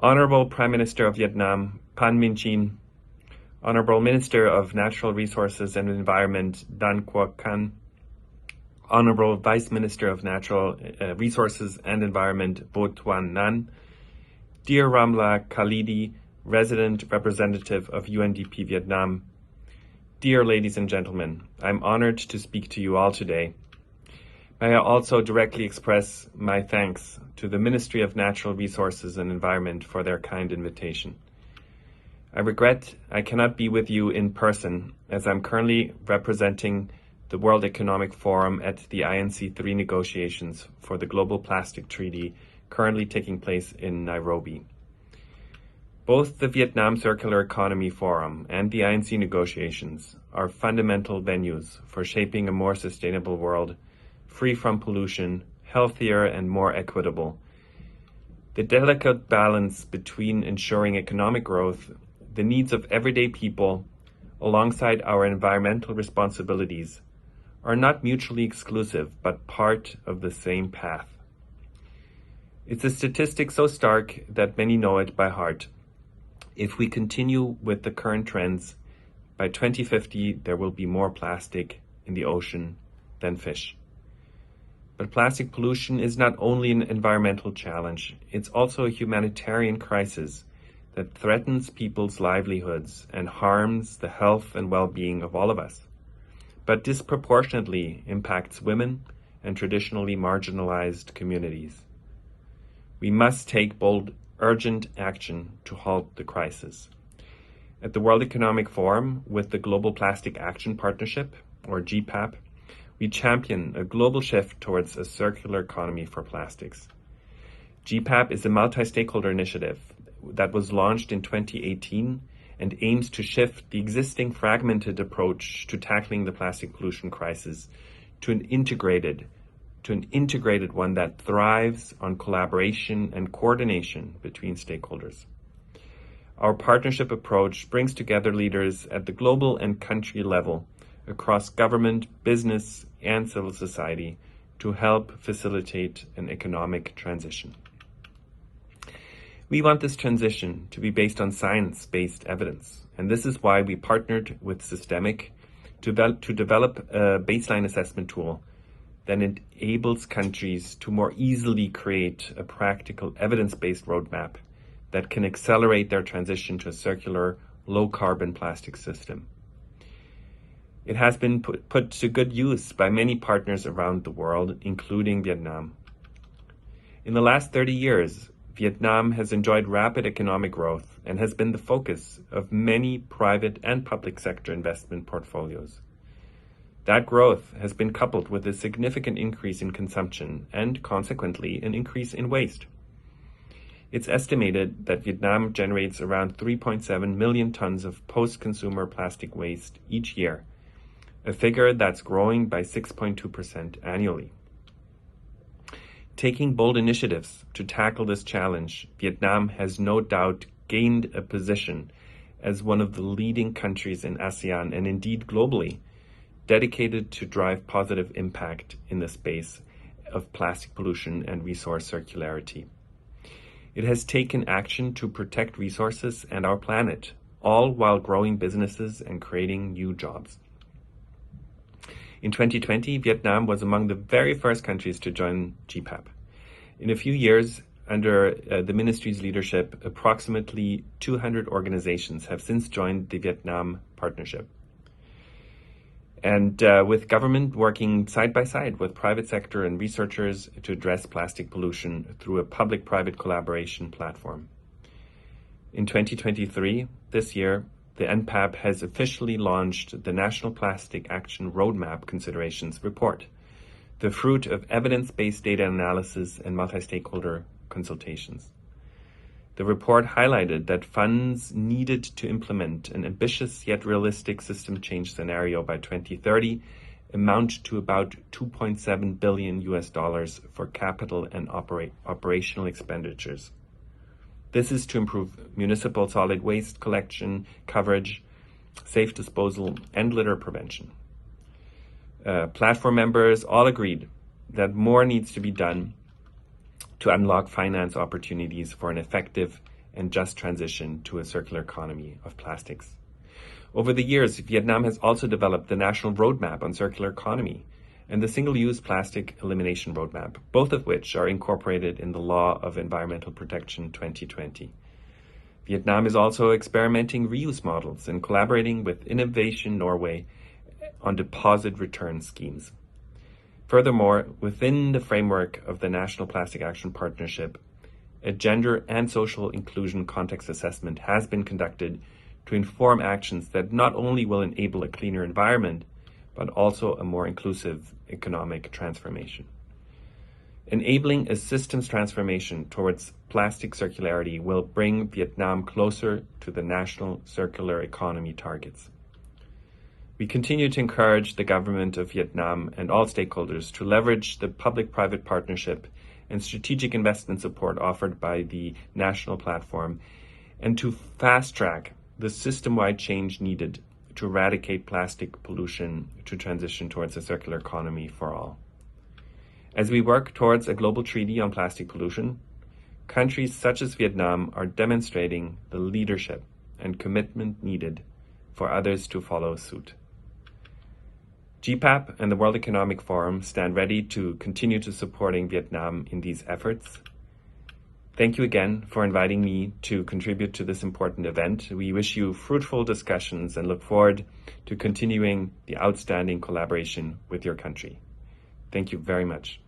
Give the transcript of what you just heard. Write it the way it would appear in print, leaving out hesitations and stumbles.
Honorable Prime Minister of Vietnam, Phan Minh Chin, Honorable Minister of Natural Resources and Environment, Dan Quoc Can, Honorable Vice Minister of Natural Resources and Environment, Vo Tuan Nan, dear Ramla Khalidi, Resident Representative of UNDP Vietnam, dear ladies and gentlemen, I'm honored to speak to you all today. May I also directly express my thanks to the Ministry of Natural Resources and Environment for their kind invitation. I regret I cannot be with you in person as I'm currently representing the World Economic Forum at the INC3 negotiations for the Global Plastic Treaty currently taking place in Nairobi. Both the Vietnam Circular Economy Forum and the INC negotiations are fundamental venues for shaping a more sustainable world, free from pollution, healthier and more equitable. The delicate balance between ensuring economic growth, the needs of everyday people, alongside our environmental responsibilities, are not mutually exclusive, but part of the same path. It's a statistic so stark that many know it by heart. If we continue with the current trends, by 2050 there will be more plastic in the ocean than fish. But plastic pollution is not only an environmental challenge, it's also a humanitarian crisis that threatens people's livelihoods and harms the health and well-being of all of us, but disproportionately impacts women and traditionally marginalized communities. We must take bold, urgent action to halt the crisis. At the World Economic Forum, with the Global Plastic Action Partnership, or GPAP, we champion a global shift towards a circular economy for plastics. GPAP is a multi-stakeholder initiative that was launched in 2018 and aims to shift the existing fragmented approach to tackling the plastic pollution crisis to an integrated one that thrives on collaboration and coordination between stakeholders. Our partnership approach brings together leaders at the global and country level across government, business, and civil society to help facilitate an economic transition. We want this transition to be based on science-based evidence, and this is why we partnered with Systemic to develop a baseline assessment tool that enables countries to more easily create a practical evidence-based roadmap that can accelerate their transition to a circular, low-carbon plastic system. It has been put to good use by many partners around the world, including Vietnam. In the last 30 years, Vietnam has enjoyed rapid economic growth and has been the focus of many private and public sector investment portfolios. That growth has been coupled with a significant increase in consumption and, consequently, an increase in waste. It's estimated that Vietnam generates around 3.7 million tons of post-consumer plastic waste each year, a figure that's growing by 6.2% annually. Taking bold initiatives to tackle this challenge, Vietnam has no doubt gained a position as one of the leading countries in ASEAN and indeed globally, dedicated to drive positive impact in the space of plastic pollution and resource circularity. It has taken action to protect resources and our planet, all while growing businesses and creating new jobs. In 2020, Vietnam was among the very first countries to join GPAP. In a few years, under the ministry's leadership, approximately 200 organizations have since joined the Vietnam partnership. And with government working side by side with private sector and researchers to address plastic pollution through a public-private collaboration platform. In 2023, this year, the NPAP has officially launched the National Plastic Action Roadmap Considerations Report, the fruit of evidence-based data analysis and multi-stakeholder consultations. The report highlighted that funds needed to implement an ambitious yet realistic system change scenario by 2030 amount to about $2.7 billion for capital and operational expenditures. This is to improve municipal solid waste collection, coverage, safe disposal, and litter prevention. Platform members all agreed that more needs to be done to unlock finance opportunities for an effective and just transition to a circular economy of plastics. Over the years, Vietnam has also developed the National Roadmap on Circular Economy and the Single-Use Plastic Elimination Roadmap, both of which are incorporated in the Law of Environmental Protection 2020. Vietnam is also experimenting reuse models and collaborating with Innovation Norway on deposit return schemes. Furthermore, within the framework of the National Plastic Action Partnership, a gender and social inclusion context assessment has been conducted to inform actions that not only will enable a cleaner environment, but also a more inclusive economic transformation. Enabling a systems transformation towards plastic circularity will bring Vietnam closer to the national circular economy targets. We continue to encourage the government of Vietnam and all stakeholders to leverage the public-private partnership and strategic investment support offered by the national platform and to fast-track the system-wide change needed to eradicate plastic pollution to transition towards a circular economy for all. As we work towards a global treaty on plastic pollution, countries such as Vietnam are demonstrating the leadership and commitment needed for others to follow suit. GPAP and the World Economic Forum stand ready to continue to supporting Vietnam in these efforts. Thank you again for inviting me to contribute to this important event. We wish you fruitful discussions and look forward to continuing the outstanding collaboration with your country. Thank you very much.